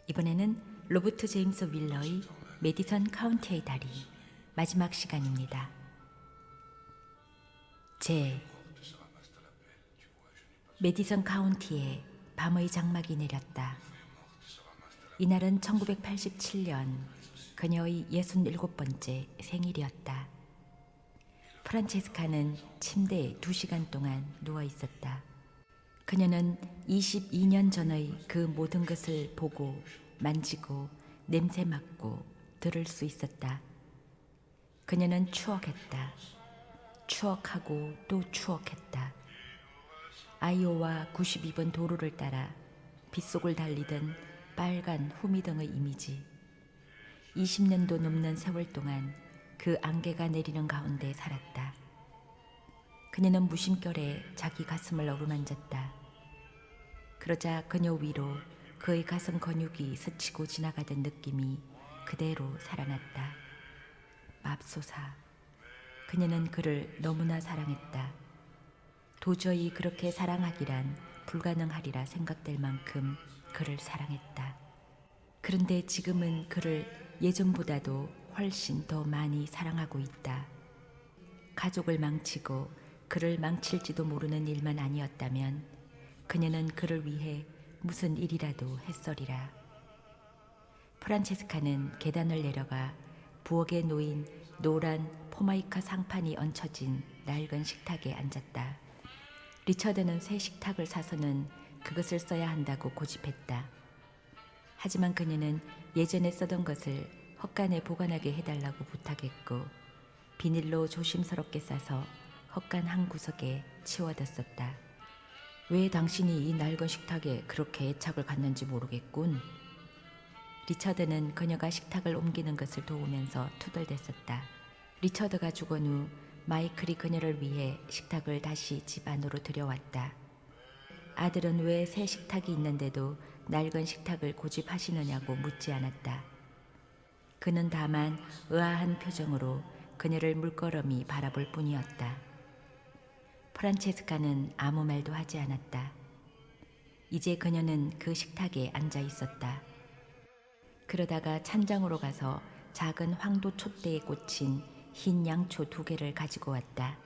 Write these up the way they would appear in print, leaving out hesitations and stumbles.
이번에는 로버트 제임스 윌러의 메디선 카운티의 다리 마지막 시간입니다. 메디선 카운티에 밤의 장막이 내렸다. 이날은 1987년 그녀의 67번째 생일이었다. 프란체스카는 침대에 2시간 동안 누워 있었다. 그녀는 22년 전의 그 모든 것을 보고 만지고 냄새 맡고 들을 수 있었다. 그녀는 추억했다. 추억하고 또 추억했다. 아이오와 92번 도로를 따라 빗속을 달리던 빨간 후미등의 이미지. 20년도 넘는 세월 동안 그 안개가 내리는 가운데 살았다. 그녀는 무심결에 자기 가슴을 어루만졌다. 그러자 그녀 위로 그의 가슴 근육이 스치고 지나가던 느낌이 그대로 살아났다. 맙소사, 그녀는 그를 너무나 사랑했다. 도저히 그렇게 사랑하기란 불가능하리라 생각될 만큼 그를 사랑했다. 그런데 지금은 그를 예전보다도 훨씬 더 많이 사랑하고 있다. 가족을 망치고 그를 망칠지도 모르는 일만 아니었다면 그녀는 그를 위해 무슨 일이라도 했으리라. 프란체스카는 계단을 내려가 부엌에 놓인 노란 포마이카 상판이 얹혀진 낡은 식탁에 앉았다. 리처드는 새 식탁을 사서는 그것을 써야 한다고 고집했다. 하지만 그녀는 예전에 쓰던 것을 헛간에 보관하게 해달라고 부탁했고 비닐로 조심스럽게 싸서 헛간 한 구석에 치워뒀었다. 왜 당신이 이 낡은 식탁에 그렇게 애착을 갖는지 모르겠군. 리처드는 그녀가 식탁을 옮기는 것을 도우면서 투덜댔었다. 리처드가 죽은 후 마이클이 그녀를 위해 식탁을 다시 집 안으로 들여왔다. 아들은 왜 새 식탁이 있는데도 낡은 식탁을 고집하시느냐고 묻지 않았다. 그는 다만 의아한 표정으로 그녀를 물끄러미 바라볼 뿐이었다. 프란체스카는 아무 말도 하지 않았다. 이제 그녀는 그 식탁에 앉아 있었다. 그러다가 찬장으로 가서 작은 황도 촛대에 꽂힌 흰 양초 2개를 가지고 왔다.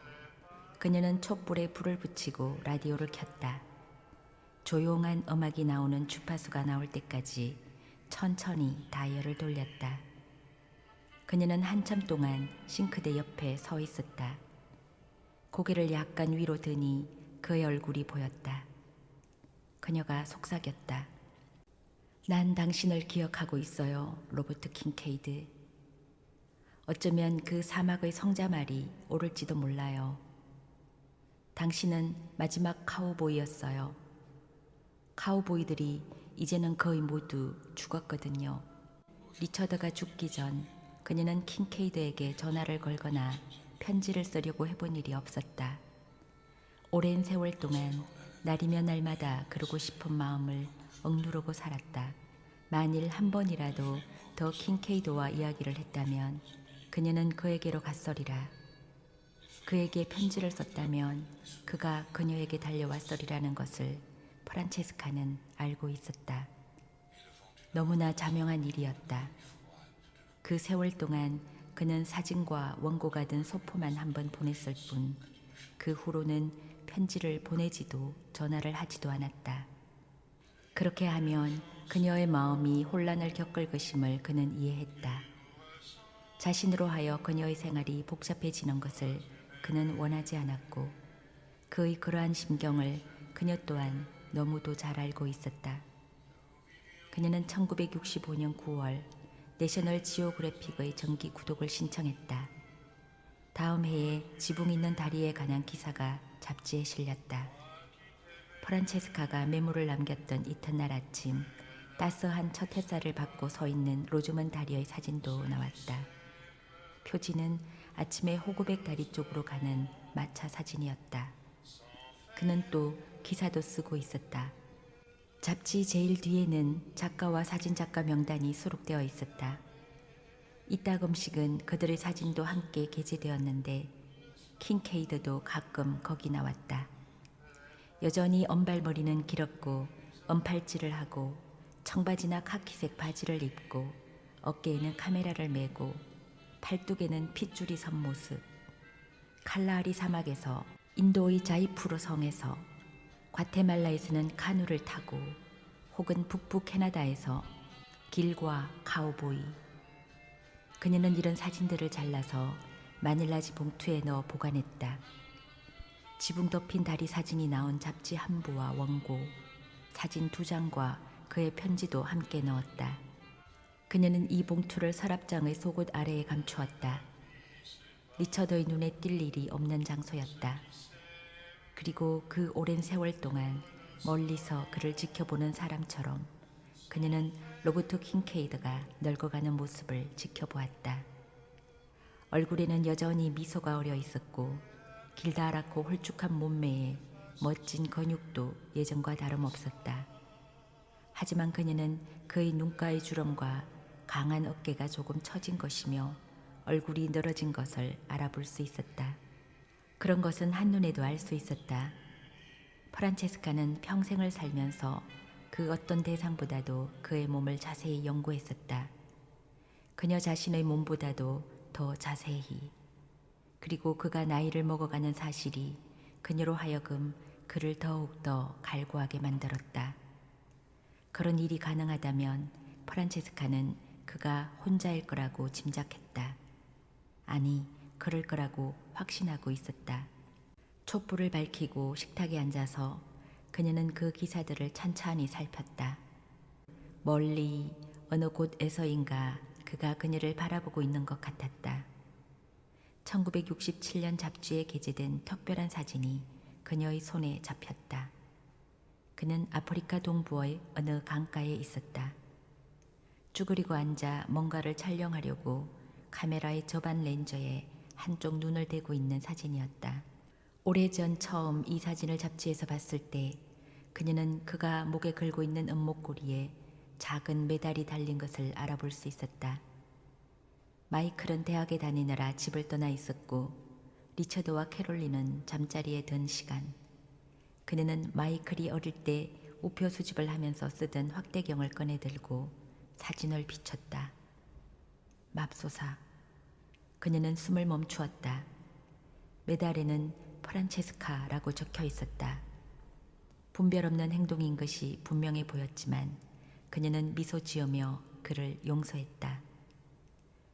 그녀는 촛불에 불을 붙이고 라디오를 켰다. 조용한 음악이 나오는 주파수가 나올 때까지 천천히 다이얼을 돌렸다. 그녀는 한참 동안 싱크대 옆에 서 있었다. 고개를 약간 위로 드니 그의 얼굴이 보였다. 그녀가 속삭였다. 난 당신을 기억하고 있어요, 로버트 킹케이드. 어쩌면 그 사막의 성자말이 옳을지도 몰라요. 당신은 마지막 카우보이였어요. 카우보이들이 이제는 거의 모두 죽었거든요. 리처드가 죽기 전 그녀는 킹케이드에게 전화를 걸거나 편지를 쓰려고 해본 일이 없었다. 오랜 세월 동안 날이면 날마다 그러고 싶은 마음을 억누르고 살았다. 만일 한 번이라도 더 킹케이드와 이야기를 했다면 그녀는 그에게로 갔으리라. 그에게 편지를 썼다면 그가 그녀에게 달려왔으리라는 것을 프란체스카는 알고 있었다. 너무나 자명한 일이었다. 그 세월 동안 그는 사진과 원고가 든 소포만 한 번 보냈을 뿐 그 후로는 편지를 보내지도 전화를 하지도 않았다. 그렇게 하면 그녀의 마음이 혼란을 겪을 것임을 그는 이해했다. 자신으로 하여 그녀의 생활이 복잡해지는 것을 그는 원하지 않았고 그의 그러한 심경을 그녀 또한 너무도 잘 알고 있었다. 그녀는 1965년 9월 내셔널 지오그래픽의 정기 구독을 신청했다. 다음 해에 지붕 있는 다리에 관한 기사가 잡지에 실렸다. 프란체스카가 메모를 남겼던 이튿날 아침 따스한 첫 햇살을 받고 서 있는 로즈먼 다리의 사진도 나왔다. 표지는 아침에 호구백 다리 쪽으로 가는 마차 사진이었다. 그는 또 기사도 쓰고 있었다. 잡지 제일 뒤에는 작가와 사진작가 명단이 수록되어 있었다. 이따금씩은 그들의 사진도 함께 게재되었는데 킹케이드도 가끔 거기 나왔다. 여전히 언발머리는 길었고 언팔질을 하고 청바지나 카키색 바지를 입고 어깨에는 카메라를 메고 팔뚝에는 핏줄이 선 모습. 칼라하리 사막에서, 인도의 자이푸르 성에서, 과테말라에서는 카누를 타고, 혹은 북부 캐나다에서 길과 카우보이. 그녀는 이런 사진들을 잘라서 마닐라지 봉투에 넣어 보관했다. 지붕 덮인 다리 사진이 나온 잡지 한 부와 원고, 사진 2장과 그의 편지도 함께 넣었다. 그녀는 이 봉투를 서랍장의 속옷 아래에 감추었다. 리처더의 눈에 띌 일이 없는 장소였다. 그리고 그 오랜 세월 동안 멀리서 그를 지켜보는 사람처럼 그녀는 로버트 킹케이드가 늙어가는 모습을 지켜보았다. 얼굴에는 여전히 미소가 어려 있었고 길다랗고 홀쭉한 몸매에 멋진 근육도 예전과 다름없었다. 하지만 그녀는 그의 눈가의 주름과 강한 어깨가 조금 처진 것이며 얼굴이 늘어진 것을 알아볼 수 있었다. 그런 것은 한눈에도 알 수 있었다. 프란체스카는 평생을 살면서 그 어떤 대상보다도 그의 몸을 자세히 연구했었다. 그녀 자신의 몸보다도 더 자세히. 그리고 그가 나이를 먹어가는 사실이 그녀로 하여금 그를 더욱더 갈구하게 만들었다. 그런 일이 가능하다면 프란체스카는 그가 혼자일 거라고 짐작했다. 아니, 그럴 거라고 확신하고 있었다. 촛불을 밝히고 식탁에 앉아서 그녀는 그 기사들을 찬찬히 살폈다. 멀리 어느 곳에서인가 그가 그녀를 바라보고 있는 것 같았다. 1967년 잡지에 게재된 특별한 사진이 그녀의 손에 잡혔다. 그는 아프리카 동부의 어느 강가에 있었다. 쭈그리고 앉아 뭔가를 촬영하려고 카메라의 저반 렌저에 한쪽 눈을 대고 있는 사진이었다. 오래전 처음 이 사진을 잡지에서 봤을 때 그녀는 그가 목에 걸고 있는 은목고리에 작은 메달이 달린 것을 알아볼 수 있었다. 마이클은 대학에 다니느라 집을 떠나 있었고 리처드와 캐롤린은 잠자리에 든 시간, 그녀는 마이클이 어릴 때 우표 수집을 하면서 쓰던 확대경을 꺼내들고 사진을 비췄다. 맙소사. 그녀는 숨을 멈추었다. 메달에는 프란체스카라고 적혀 있었다. 분별 없는 행동인 것이 분명해 보였지만 그녀는 미소 지으며 그를 용서했다.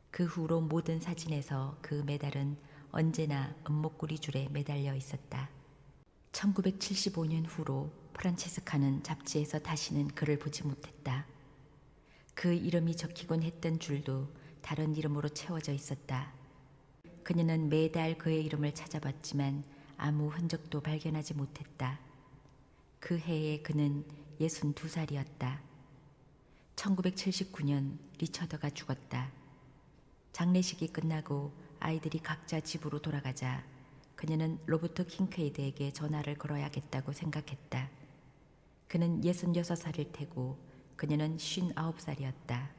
그 후로 모든 사진에서 그 메달은 언제나 은목구리 줄에 매달려 있었다. 1975년 후로 프란체스카는 잡지에서 다시는 그를 보지 못했다. 그 이름이 적히곤 했던 줄도 다른 이름으로 채워져 있었다. 그녀는 매달 그의 이름을 찾아봤지만 아무 흔적도 발견하지 못했다. 그 해에 그는 62살이었다. 1979년 리처더가 죽었다. 장례식이 끝나고 아이들이 각자 집으로 돌아가자 그녀는 로버트 킹케이드에게 전화를 걸어야겠다고 생각했다. 그는 66살일 테고 그녀는 59살이었다.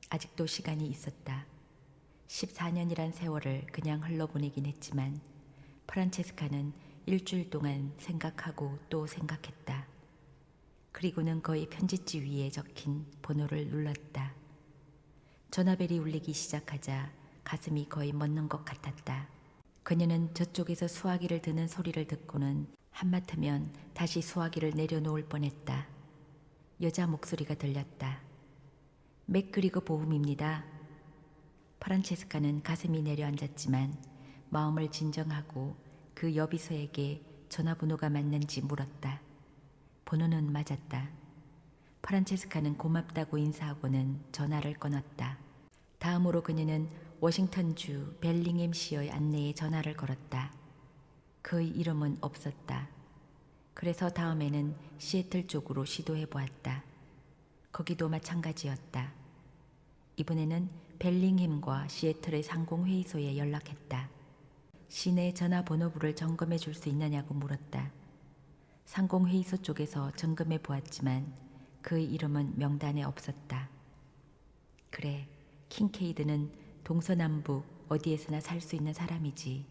아직도 시간이 있었다. 14년이란 세월을 그냥 흘러보내긴 했지만 프란체스카는 일주일 동안 생각하고 또 생각했다. 그리고는 거의 편지지 위에 적힌 번호를 눌렀다. 전화벨이 울리기 시작하자 가슴이 거의 멎는 것 같았다. 그녀는 저쪽에서 수화기를 드는 소리를 듣고는 한마터면 다시 수화기를 내려놓을 뻔했다. 여자 목소리가 들렸다. 맥그리거 보험입니다. 프란체스카는 가슴이 내려앉았지만 마음을 진정하고 그 여비서에게 전화번호가 맞는지 물었다. 번호는 맞았다. 프란체스카는 고맙다고 인사하고는 전화를 끊었다. 다음으로 그녀는 워싱턴주 벨링햄시어의 안내에 전화를 걸었다. 그의 이름은 없었다. 그래서 다음에는 시애틀 쪽으로 시도해 보았다. 거기도 마찬가지였다. 이번에는 벨링햄과 시애틀의 상공회의소에 연락했다. 시내 전화번호부를 점검해 줄 수 있느냐고 물었다. 상공회의소 쪽에서 점검해 보았지만 그의 이름은 명단에 없었다. 그래, 킹케이드는 동서남북 어디에서나 살 수 있는 사람이지.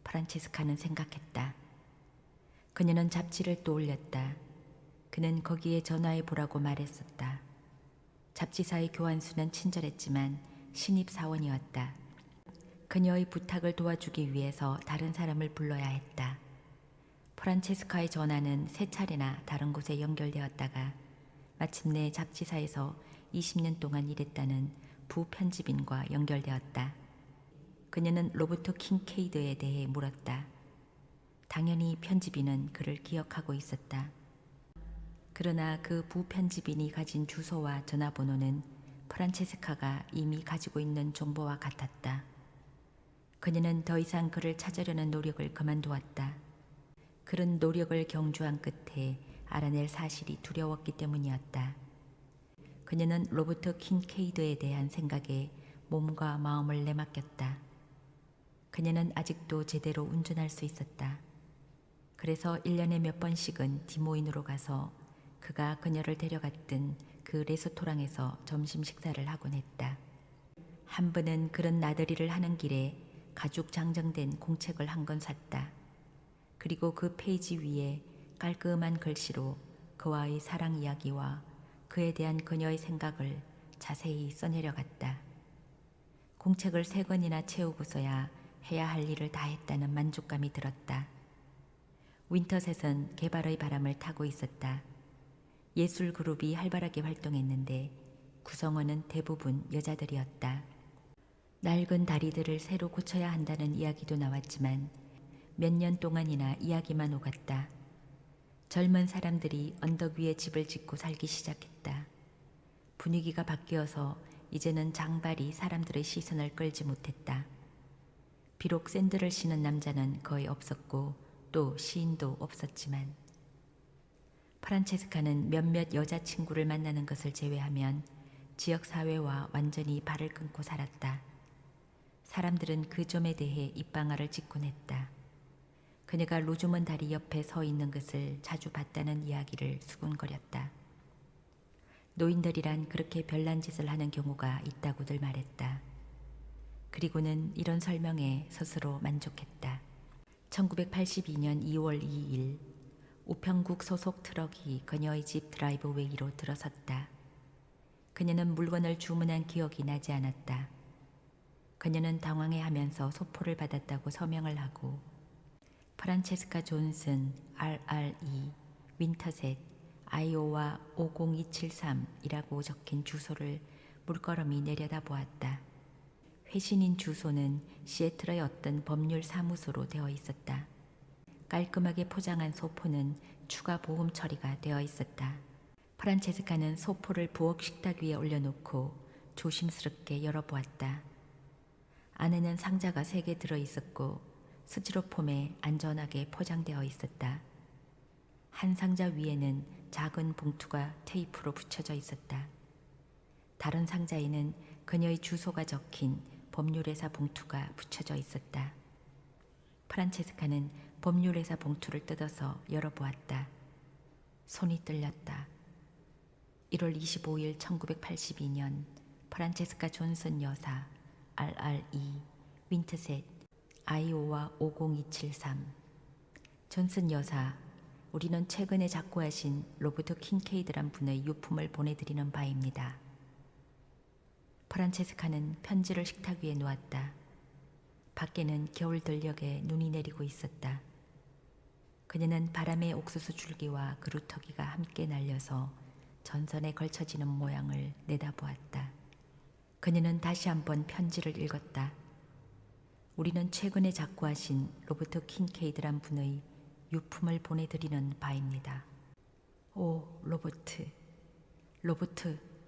프란체스카는 생각했다. 그녀는 잡지를 또 올렸다. 그는 거기에 전화해 보라고 말했었다. 잡지사의 교환수는 친절했지만 신입사원이었다. 그녀의 부탁을 도와주기 위해서 다른 사람을 불러야 했다. 프란체스카의 전화는 3차례나 다른 곳에 연결되었다가 마침내 잡지사에서 20년 동안 일했다는 부편집인과 연결되었다. 그녀는 로버트 킹케이드에 대해 물었다. 당연히 편집인은 그를 기억하고 있었다. 그러나 그 부편집인이 가진 주소와 전화번호는 프란체스카가 이미 가지고 있는 정보와 같았다. 그녀는 더 이상 그를 찾으려는 노력을 그만두었다. 그런 노력을 경주한 끝에 알아낼 사실이 두려웠기 때문이었다. 그녀는 로버트 킨케이드에 대한 생각에 몸과 마음을 내맡겼다. 그녀는 아직도 제대로 운전할 수 있었다. 그래서 1년에 몇 번씩은 디모인으로 가서 그가 그녀를 데려갔던 그 레스토랑에서 점심 식사를 하곤 했다. 한 번은 그런 나들이를 하는 길에 가죽 장정된 공책을 한 권 샀다. 그리고 그 페이지 위에 깔끔한 글씨로 그와의 사랑 이야기와 그에 대한 그녀의 생각을 자세히 써내려갔다. 공책을 3권이나 채우고서야 해야 할 일을 다 했다는 만족감이 들었다. 윈터셋은 개발의 바람을 타고 있었다. 예술 그룹이 활발하게 활동했는데 구성원은 대부분 여자들이었다. 낡은 다리들을 새로 고쳐야 한다는 이야기도 나왔지만 몇 년 동안이나 이야기만 오갔다. 젊은 사람들이 언덕 위에 집을 짓고 살기 시작했다. 분위기가 바뀌어서 이제는 장발이 사람들의 시선을 끌지 못했다. 비록 샌들을 신은 남자는 거의 없었고 또 시인도 없었지만 프란체스카는 몇몇 여자친구를 만나는 것을 제외하면 지역사회와 완전히 발을 끊고 살았다. 사람들은 그 점에 대해 입방아를 짓곤 했다. 그녀가 로즈먼 다리 옆에 서 있는 것을 자주 봤다는 이야기를 수군거렸다. 노인들이란 그렇게 별난 짓을 하는 경우가 있다고들 말했다. 그리고는 이런 설명에 스스로 만족했다. 1982년 2월 2일 우평국 소속 트럭이 그녀의 집 드라이브웨이로 들어섰다. 그녀는 물건을 주문한 기억이 나지 않았다. 그녀는 당황해하면서 소포를 받았다고 서명을 하고 프란체스카 존슨 RRE 윈터셋 아이오와 50273이라고 적힌 주소를 물끄러미 내려다보았다. 회신인 주소는 시애틀의 어떤 법률 사무소로 되어 있었다. 깔끔하게 포장한 소포는 추가 보험 처리가 되어 있었다. 프란체스카는 소포를 부엌 식탁 위에 올려놓고 조심스럽게 열어보았다. 안에는 상자가 3개 들어있었고 스티로폼에 안전하게 포장되어 있었다. 한 상자 위에는 작은 봉투가 테이프로 붙여져 있었다. 다른 상자에는 그녀의 주소가 적힌 법률회사 봉투가 붙여져 있었다. 프란체스카는 법률회사 봉투를 뜯어서 열어보았다. 손이 떨렸다. 1월 25일 1982년 프란체스카 존슨 여사 RRE 윈터셋 아이오와 50273 존슨 여사, 우리는 최근에 작고하신 로버트 킨케이드란 분의 유품을 보내드리는 바입니다. 프란체스카는 편지를 식탁 위에 놓았다. 밖에는 겨울 들녘에 눈이 내리고 있었다. 그녀는 바람의 옥수수 줄기와 그루터기가 함께 날려서 전선에 걸쳐지는 모양을 내다보았다. 그녀는 다시 한번 편지를 읽었다. 우리는 최근에 작고하신 로버트 킨케이드란 분의 유품을 보내드리는 바입니다. 오, 로버트,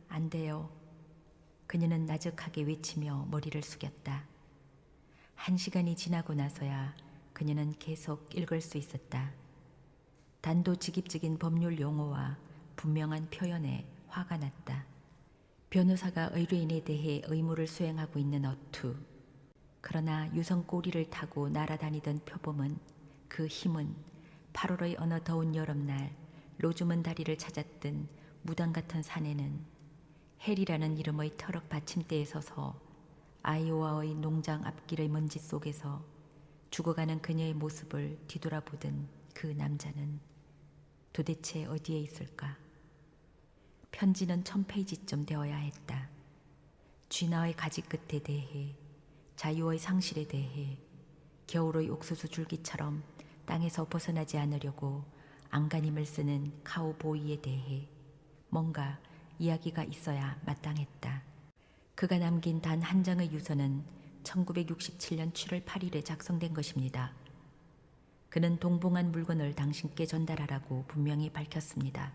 안 돼요. 그녀는 나적하게 외치며 머리를 숙였다. 1시간이 지나고 나서야 그녀는 계속 읽을 수 있었다. 단도직입적인 법률 용어와 분명한 표현에 화가 났다. 변호사가 의뢰인에 대해 의무를 수행하고 있는 어투. 그러나 유성 꼬리를 타고 날아다니던 표범은 그 힘은 8월의 어느 더운 여름날 로즈먼 다리를 찾았던 무당 같은 사내는 헬이라는 이름의 트럭 받침대에 서서 아이오와의 농장 앞길의 먼지 속에서 죽어가는 그녀의 모습을 뒤돌아보던 그 남자는 도대체 어디에 있을까? 편지는 1000페이지쯤 되어야 했다. 쥐나의 가지 끝에 대해, 자유의 상실에 대해, 겨울의 옥수수 줄기처럼 땅에서 벗어나지 않으려고 안간힘을 쓰는 카우보이에 대해 뭔가 이야기가 있어야 마땅했다. 그가 남긴 단 한 장의 유서는 1967년 7월 8일에 작성된 것입니다. 그는 동봉한 물건을 당신께 전달하라고 분명히 밝혔습니다.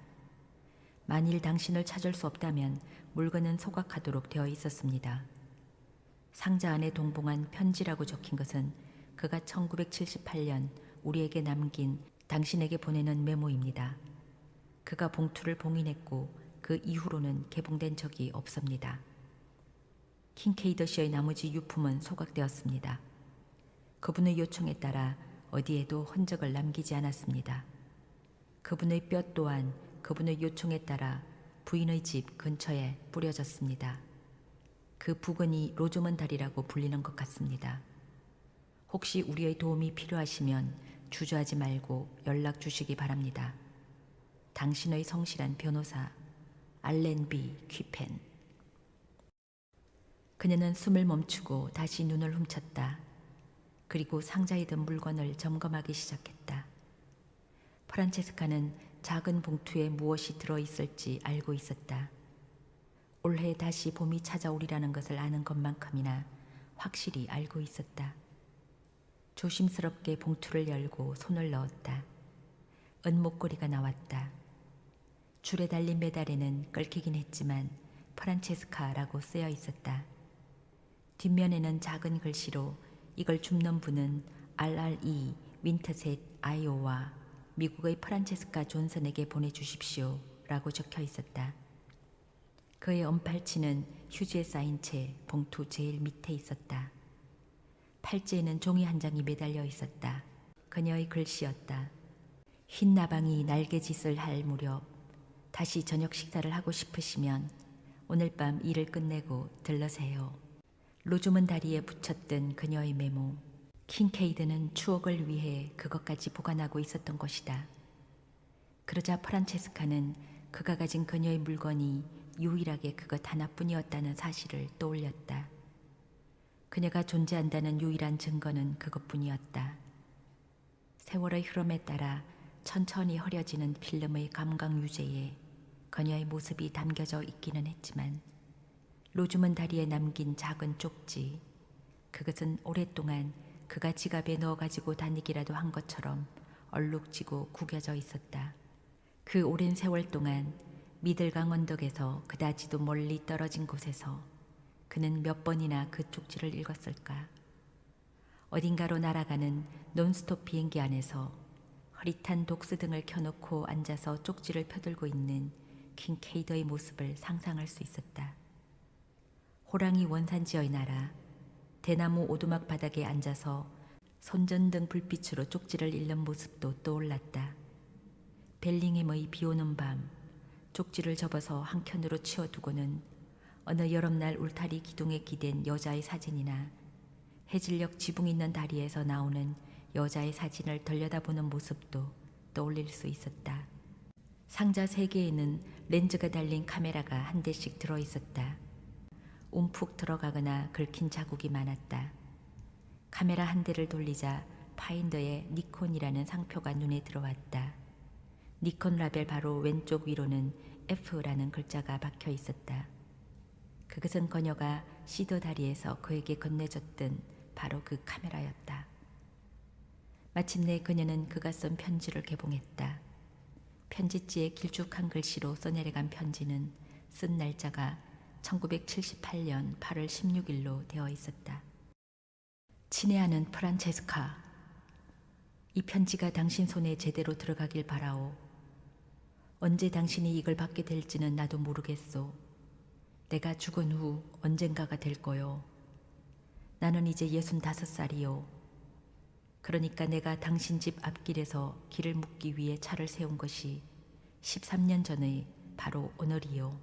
만일 당신을 찾을 수 없다면 물건은 소각하도록 되어 있었습니다. 상자 안에 동봉한 편지라고 적힌 것은 그가 1978년 우리에게 남긴 당신에게 보내는 메모입니다. 그가 봉투를 봉인했고 그 이후로는 개봉된 적이 없습니다. 킹케이더 씨의 나머지 유품은 소각되었습니다. 그분의 요청에 따라 어디에도 흔적을 남기지 않았습니다. 그분의 뼈 또한 그분의 요청에 따라 부인의 집 근처에 뿌려졌습니다. 그 부근이 로즈먼 다리라고 불리는 것 같습니다. 혹시 우리의 도움이 필요하시면 주저하지 말고 연락 주시기 바랍니다. 당신의 성실한 변호사 알렌 B. 퀴펜. 그녀는 숨을 멈추고 다시 눈을 훔쳤다. 그리고 상자에 든 물건을 점검하기 시작했다. 프란체스카는 작은 봉투에 무엇이 들어있을지 알고 있었다. 올해 다시 봄이 찾아오리라는 것을 아는 것만큼이나 확실히 알고 있었다. 조심스럽게 봉투를 열고 손을 넣었다. 은목걸이가 나왔다. 줄에 달린 메달에는 끓기긴 했지만 프란체스카라고 쓰여 있었다. 뒷면에는 작은 글씨로 이걸 줍는 분은 RRE 윈터셋 아이오와 미국의 프란체스카 존슨에게 보내주십시오 라고 적혀 있었다. 그의 언팔찌는 휴지에 쌓인 채 봉투 제일 밑에 있었다. 팔찌에는 종이 한 장이 매달려 있었다. 그녀의 글씨였다. 흰 나방이 날개짓을 할 무렵 다시 저녁 식사를 하고 싶으시면 오늘 밤 일을 끝내고 들러세요. 로즈먼 다리에 붙였던 그녀의 메모. 킹케이드는 추억을 위해 그것까지 보관하고 있었던 것이다. 그러자 프란체스카는 그가 가진 그녀의 물건이 유일하게 그것 하나뿐이었다는 사실을 떠올렸다. 그녀가 존재한다는 유일한 증거는 그것뿐이었다. 세월의 흐름에 따라 천천히 흐려지는 필름의 감각 유제에 그녀의 모습이 담겨져 있기는 했지만 로즈먼 다리에 남긴 작은 쪽지, 그것은 오랫동안 그가 지갑에 넣어 가지고 다니기라도 한 것처럼 얼룩지고 구겨져 있었다. 그 오랜 세월 동안 미들강 언덕에서 그다지도 멀리 떨어진 곳에서 그는 몇 번이나 그 쪽지를 읽었을까. 어딘가로 날아가는 논스톱 비행기 안에서 흐릿한 독스 등을 켜놓고 앉아서 쪽지를 펴들고 있는 킹케이더의 모습을 상상할 수 있었다. 호랑이 원산지의 나라, 대나무 오두막 바닥에 앉아서 손전등 불빛으로 쪽지를 읽는 모습도 떠올랐다. 벨링햄의 비오는 밤, 쪽지를 접어서 한켠으로 치워두고는 어느 여름날 울타리 기둥에 기댄 여자의 사진이나 해질녘 지붕 있는 다리에서 나오는 여자의 사진을 들여다보는 모습도 떠올릴 수 있었다. 상자 3개에는 렌즈가 달린 카메라가 한 대씩 들어있었다. 움푹 들어가거나 긁힌 자국이 많았다. 카메라 한 대를 돌리자 파인더에 니콘이라는 상표가 눈에 들어왔다. 니콘 라벨 바로 왼쪽 위로는 F라는 글자가 박혀 있었다. 그것은 그녀가 시드 다리에서 그에게 건네줬던 바로 그 카메라였다. 마침내 그녀는 그가 쓴 편지를 개봉했다. 편지지에 길쭉한 글씨로 써내려간 편지는 쓴 날짜가 1978년 8월 16일로 되어 있었다. 친애하는 프란체스카, 이 편지가 당신 손에 제대로 들어가길 바라오. 언제 당신이 이걸 받게 될지는 나도 모르겠소. 내가 죽은 후 언젠가가 될 거요. 나는 이제 65살이요. 그러니까 내가 당신 집 앞길에서 길을 묻기 위해 차를 세운 것이 13년 전의 바로 오늘이요.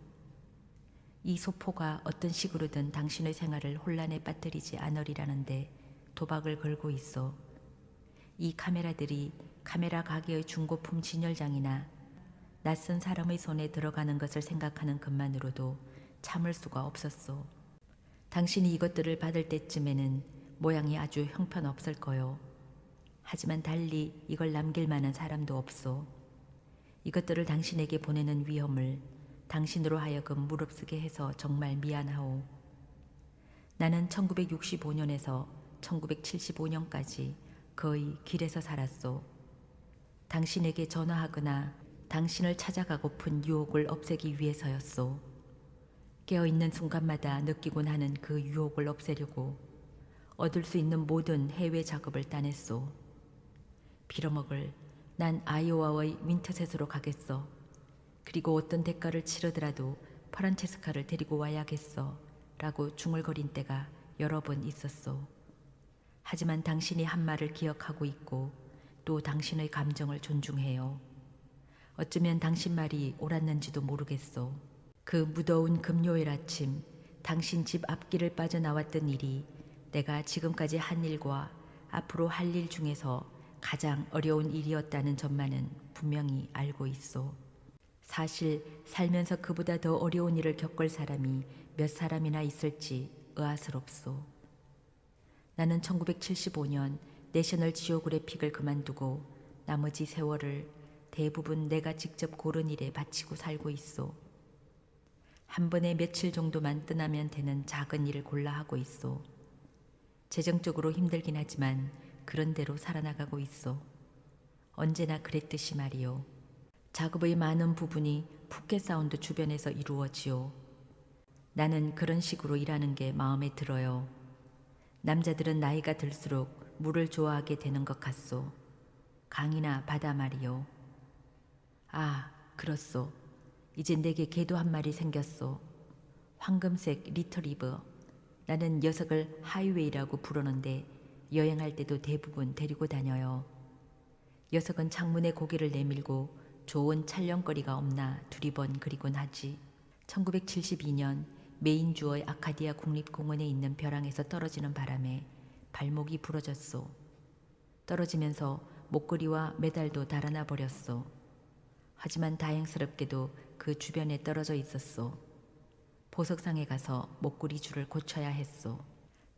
이 소포가 어떤 식으로든 당신의 생활을 혼란에 빠뜨리지 않으리라는데 도박을 걸고 있어. 이 카메라들이 카메라 가게의 중고품 진열장이나 낯선 사람의 손에 들어가는 것을 생각하는 것만으로도 참을 수가 없었소. 당신이 이것들을 받을 때쯤에는 모양이 아주 형편없을 거요. 하지만 달리 이걸 남길 만한 사람도 없소. 이것들을 당신에게 보내는 위험을 당신으로 하여금 무릅쓰게 해서 정말 미안하오. 나는 1965년에서 1975년까지 거의 길에서 살았소. 당신에게 전화하거나 당신을 찾아가고픈 유혹을 없애기 위해서였소. 깨어있는 순간마다 느끼곤 하는 그 유혹을 없애려고 얻을 수 있는 모든 해외 작업을 따냈소. 빌어먹을 난 아이오와의 윈터셋으로 가겠어. 그리고 어떤 대가를 치르더라도 프란체스카를 데리고 와야겠어 라고 중얼거린 때가 여러 번 있었소. 하지만 당신이 한 말을 기억하고 있고 또 당신의 감정을 존중해요. 어쩌면 당신 말이 옳았는지도 모르겠소. 그 무더운 금요일 아침 당신 집 앞길을 빠져나왔던 일이 내가 지금까지 한 일과 앞으로 할 일 중에서 가장 어려운 일이었다는 점만은 분명히 알고 있소. 사실 살면서 그보다 더 어려운 일을 겪을 사람이 몇 사람이나 있을지 의아스럽소. 나는 1975년 내셔널 지오그래픽을 그만두고 나머지 세월을 대부분 내가 직접 고른 일에 바치고 살고 있소. 한 번에 며칠 정도만 떠나면 되는 작은 일을 골라 하고 있소. 재정적으로 힘들긴 하지만 그런 대로 살아나가고 있어. 언제나 그랬듯이 말이요. 작업의 많은 부분이 푸켓 사운드 주변에서 이루어지요. 나는 그런 식으로 일하는 게 마음에 들어요. 남자들은 나이가 들수록 물을 좋아하게 되는 것 같소. 강이나 바다 말이요. 아, 그렇소. 이제 내게 개도 한 마리 생겼소. 황금색 리트리버. 나는 녀석을 하이웨이라고 부르는데 여행할 때도 대부분 데리고 다녀요. 녀석은 창문에 고개를 내밀고 좋은 촬영거리가 없나 두리번 그리곤 하지. 1972년 메인주의 아카디아 국립공원에 있는 벼랑에서 떨어지는 바람에 발목이 부러졌소. 떨어지면서 목걸이와 메달도 달아나 버렸소. 하지만 다행스럽게도 그 주변에 떨어져 있었소. 보석상에 가서 목걸이 줄을 고쳐야 했소.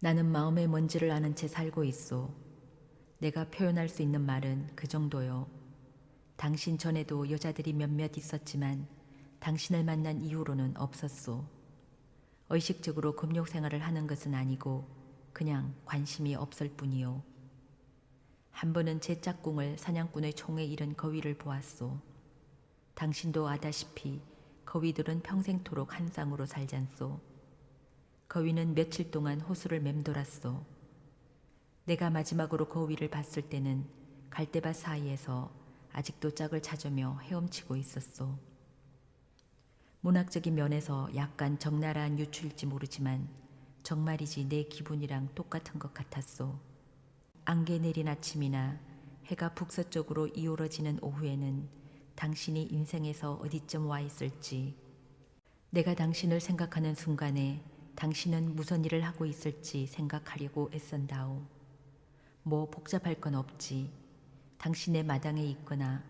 나는 마음의 먼지를 아는 채 살고 있소. 내가 표현할 수 있는 말은 그 정도요. 당신 전에도 여자들이 몇몇 있었지만 당신을 만난 이후로는 없었소. 의식적으로 금욕 생활을 하는 것은 아니고 그냥 관심이 없을 뿐이요. 한 번은 제 짝꿍을 사냥꾼의 총에 잃은 거위를 보았소. 당신도 아다시피 거위들은 평생토록 한 쌍으로 살잖소. 거위는 며칠 동안 호수를 맴돌았소. 내가 마지막으로 거위를 봤을 때는 갈대밭 사이에서 아직도 짝을 찾으며 헤엄치고 있었소. 문학적인 면에서 약간 적나라한 유추일지 모르지만 정말이지 내 기분이랑 똑같은 것 같았소. 안개 내린 아침이나 해가 북서쪽으로 이오러지는 오후에는 당신이 인생에서 어디쯤 와 있을지, 내가 당신을 생각하는 순간에 당신은 무슨 일을 하고 있을지 생각하려고 애쓴다오. 뭐 복잡할 건 없지. 당신의 마당에 있거나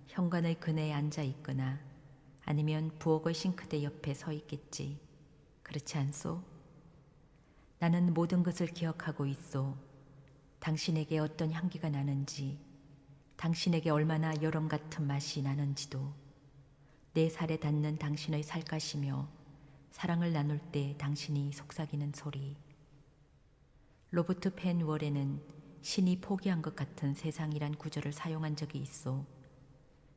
현관의 그네에 앉아 있거나 아니면 부엌의 싱크대 옆에 서 있겠지. 그렇지 않소? 나는 모든 것을 기억하고 있소. 당신에게 어떤 향기가 나는지, 당신에게 얼마나 여름 같은 맛이 나는지도, 내 살에 닿는 당신의 살갗이며 사랑을 나눌 때 당신이 속삭이는 소리. 로버트 펜월에는 신이 포기한 것 같은 세상이란 구절을 사용한 적이 있어.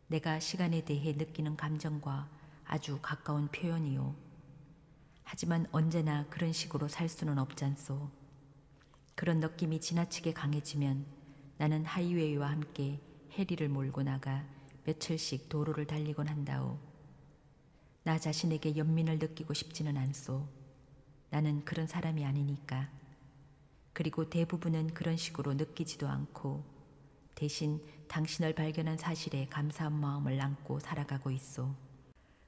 내가 시간에 대해 느끼는 감정과 아주 가까운 표현이요. 하지만 언제나 그런 식으로 살 수는 없잖소. 그런 느낌이 지나치게 강해지면 나는 하이웨이와 함께 해리를 몰고 나가 며칠씩 도로를 달리곤 한다오. 나 자신에게 연민을 느끼고 싶지는 않소. 나는 그런 사람이 아니니까. 그리고 대부분은 그런 식으로 느끼지도 않고 대신 당신을 발견한 사실에 감사한 마음을 안고 살아가고 있소.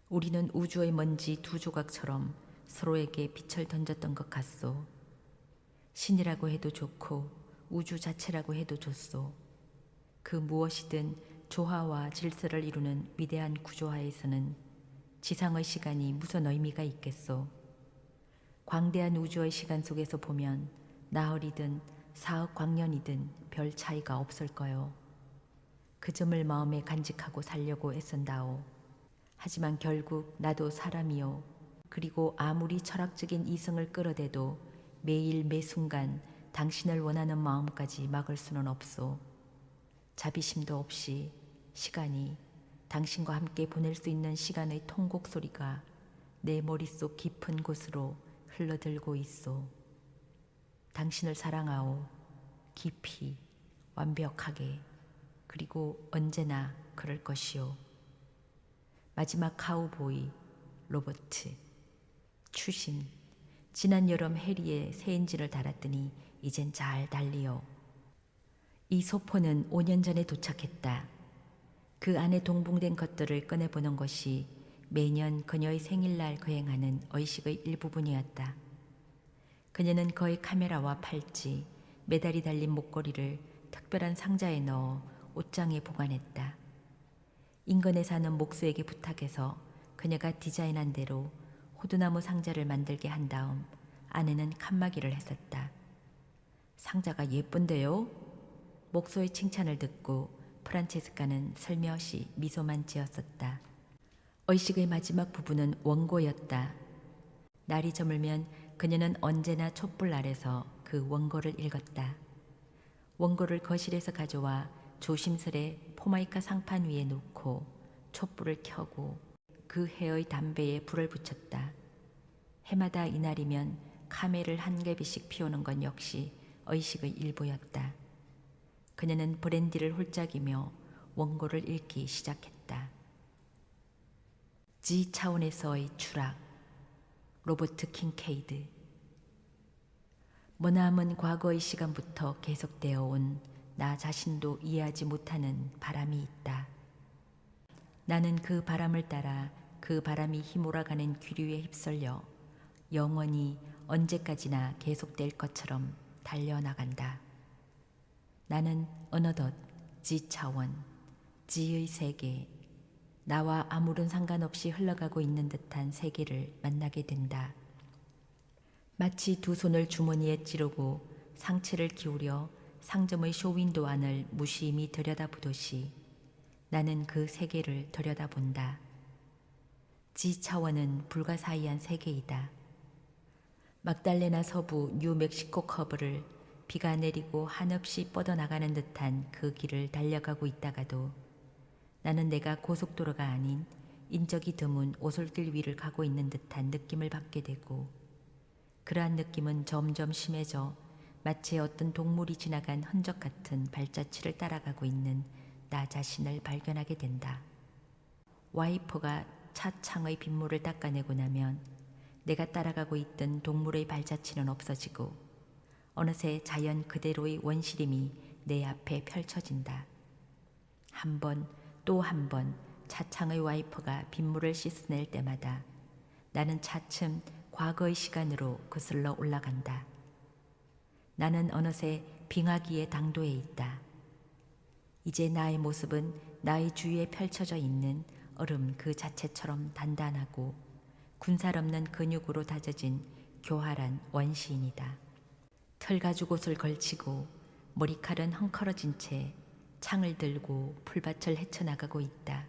우리는 우주의 먼지 두 조각처럼 서로에게 빛을 던졌던 것 같소. 신이라고 해도 좋고 우주 자체라고 해도 좋소. 그 무엇이든 조화와 질서를 이루는 위대한 구조하에서는 지상의 시간이 무슨 의미가 있겠소. 광대한 우주의 시간 속에서 보면 나흘이든 4억 광년이든 별 차이가 없을 거요. 그 점을 마음에 간직하고 살려고 애쓴다오. 하지만 결국 나도 사람이요. 그리고 아무리 철학적인 이성을 끌어대도 매일 매순간 당신을 원하는 마음까지 막을 수는 없소. 자비심도 없이 시간이 당신과 함께 보낼 수 있는 시간의 통곡 소리가 내 머릿속 깊은 곳으로 흘러들고 있소. 당신을 사랑하오. 깊이, 완벽하게, 그리고 언제나 그럴 것이오. 마지막 카우보이, 로버트. 추신. 지난 여름 해리에 새 엔진을 달았더니 이젠 잘 달리오. 이 소포는 5년 전에 도착했다. 그 안에 동봉된 것들을 꺼내보는 것이 매년 그녀의 생일날 거행하는 의식의 일부분이었다. 그녀는 거의 카메라와 팔찌, 메달이 달린 목걸이를 특별한 상자에 넣어 옷장에 보관했다. 인근에 사는 목수에게 부탁해서 그녀가 디자인한 대로 호두나무 상자를 만들게 한 다음 안에는 칸막이를 했었다. 상자가 예쁜데요? 목수의 칭찬을 듣고 프란체스카는 슬며시 미소만 지었었다. 의식의 마지막 부분은 원고였다. 날이 저물면 그녀는 언제나 촛불 아래서 그 원고를 읽었다. 원고를 거실에서 가져와 조심스레 포마이카 상판 위에 놓고 촛불을 켜고 그 해의 담배에 불을 붙였다. 해마다 이날이면 카메를 한 개비씩 피우는 건 역시 의식의 일부였다. 그녀는 브랜디를 홀짝이며 원고를 읽기 시작했다. G 차원에서의 추락. 로버트 킹케이드. 머나먼 과거의 시간부터 계속되어 온 나 자신도 이해하지 못하는 바람이 있다. 나는 그 바람을 따라 그 바람이 휘몰아가는 기류에 휩쓸려 영원히 언제까지나 계속될 것처럼 달려나간다. 나는 어느덧 G 차원, G의 세계, 나와 아무런 상관없이 흘러가고 있는 듯한 세계를 만나게 된다. 마치 두 손을 주머니에 찌르고 상체를 기울여 상점의 쇼윈도 안을 무심히 들여다보듯이 나는 그 세계를 들여다본다. G 차원은 불가사의한 세계이다. 막달레나 서부 뉴멕시코 커브를 비가 내리고 한없이 뻗어나가는 듯한 그 길을 달려가고 있다가도 나는 내가 고속도로가 아닌 인적이 드문 오솔길 위를 가고 있는 듯한 느낌을 받게 되고 그러한 느낌은 점점 심해져 마치 어떤 동물이 지나간 흔적 같은 발자취를 따라가고 있는 나 자신을 발견하게 된다. 와이퍼가 차 창의 빗물을 닦아내고 나면 내가 따라가고 있던 동물의 발자취는 없어지고 어느새 자연 그대로의 원시림이 내 앞에 펼쳐진다. 한 번 또 한 번 차창의 와이퍼가 빗물을 씻어낼 때마다 나는 차츰 과거의 시간으로 거슬러 올라간다. 나는 어느새 빙하기의 당도에 있다. 이제 나의 모습은 나의 주위에 펼쳐져 있는 얼음 그 자체처럼 단단하고 군살 없는 근육으로 다져진 교활한 원시인이다. 털가죽옷을 걸치고 머리칼은 헝클어진 채 창을 들고 풀밭을 헤쳐나가고 있다.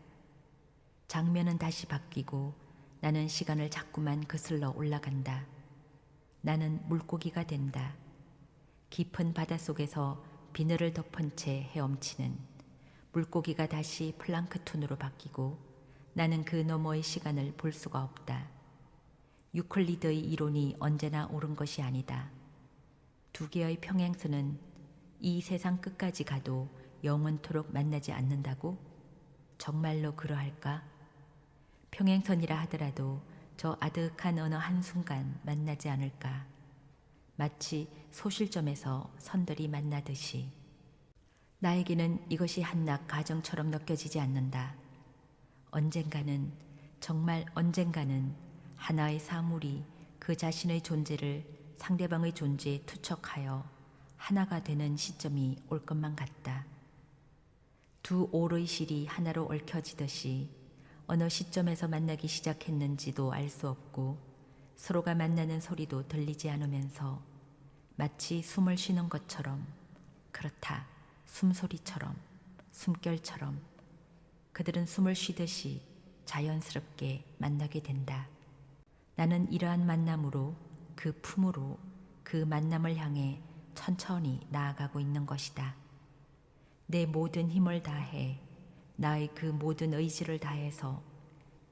장면은 다시 바뀌고 나는 시간을 자꾸만 거슬러 올라간다. 나는 물고기가 된다. 깊은 바닷속에서 비늘을 덮은 채 헤엄치는 물고기가 다시 플랑크톤으로 바뀌고 나는 그 너머의 시간을 볼 수가 없다. 유클리드의 이론이 언제나 옳은 것이 아니다. 두 개의 평행선은 이 세상 끝까지 가도 영원토록 만나지 않는다고? 정말로 그러할까? 평행선이라 하더라도 저 아득한 어느 한순간 만나지 않을까? 마치 소실점에서 선들이 만나듯이. 나에게는 이것이 한낱 가정처럼 느껴지지 않는다. 언젠가는, 정말 언젠가는 하나의 사물이 그 자신의 존재를 상대방의 존재에 투척하여 하나가 되는 시점이 올 것만 같다. 두 오의 실이 하나로 얽혀지듯이 어느 시점에서 만나기 시작했는지도 알 수 없고 서로가 만나는 소리도 들리지 않으면서 마치 숨을 쉬는 것처럼, 그렇다, 숨소리처럼, 숨결처럼 그들은 숨을 쉬듯이 자연스럽게 만나게 된다. 나는 이러한 만남으로, 그 품으로 그 만남을 향해 천천히 나아가고 있는 것이다. 내 모든 힘을 다해, 나의 그 모든 의지를 다해서,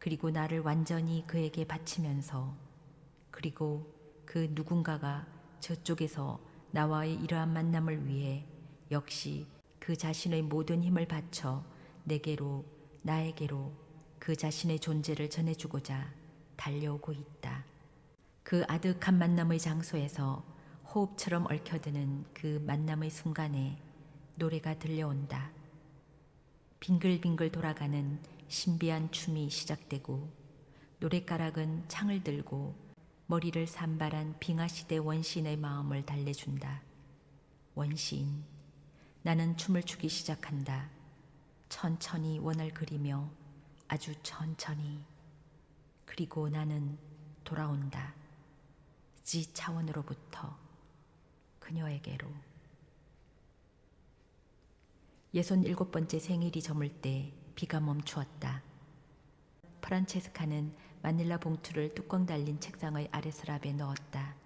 그리고 나를 완전히 그에게 바치면서, 그리고 그 누군가가 저쪽에서 나와의 이러한 만남을 위해 역시 그 자신의 모든 힘을 바쳐 내게로, 나에게로 그 자신의 존재를 전해주고자 달려오고 있다. 그 아득한 만남의 장소에서 호흡처럼 얽혀드는 그 만남의 순간에 노래가 들려온다. 빙글빙글 돌아가는 신비한 춤이 시작되고 노랫가락은 창을 들고 머리를 산발한 빙하시대 원시인의 마음을 달래준다. 원시인, 나는 춤을 추기 시작한다. 천천히 원을 그리며 아주 천천히. 그리고 나는 돌아온다. 지 차원으로부터 그녀에게로. 67번째 생일이 저물 때 비가 멈추었다. 프란체스카는 마닐라 봉투를 뚜껑 달린 책상의 아랫서랍에 넣었다.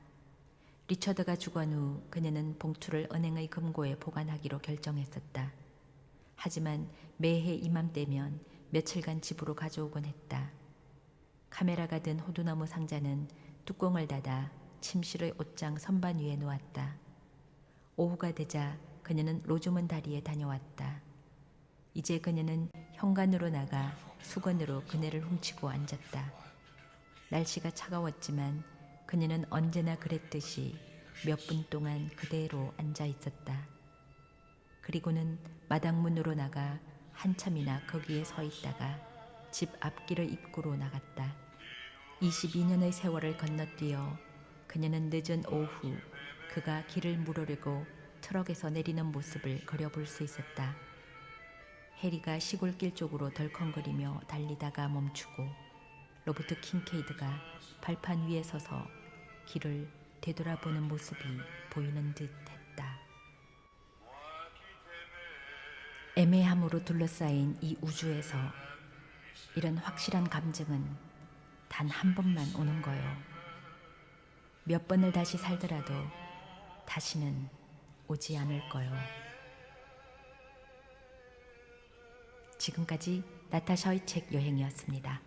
리처드가 죽은 후 그녀는 봉투를 은행의 금고에 보관하기로 결정했었다. 하지만 매해 이맘때면 며칠간 집으로 가져오곤 했다. 카메라가 든 호두나무 상자는 뚜껑을 닫아 침실의 옷장 선반 위에 놓았다. 오후가 되자 그녀는 로즈문 다리에 다녀왔다. 이제 그녀는 현관으로 나가 수건으로 그네를 훔치고 앉았다. 날씨가 차가웠지만 그녀는 언제나 그랬듯이 몇 분 동안 그대로 앉아 있었다. 그리고는 마당문으로 나가 한참이나 거기에 서 있다가 집 앞길의 입구로 나갔다. 22년의 세월을 건너뛰어 그녀는 늦은 오후 그가 길을 물으려고 트럭에서 내리는 모습을 그려볼 수 있었다. 해리가 시골길 쪽으로 덜컹거리며 달리다가 멈추고 로버트 킹케이드가 발판 위에 서서 길을 되돌아보는 모습이 보이는 듯 했다. 애매함으로 둘러싸인 이 우주에서 이런 확실한 감정은 단 한 번만 오는 거요. 몇 번을 다시 살더라도 다시는 오지 않을 거요. 지금까지 나타샤의 책 여행이었습니다.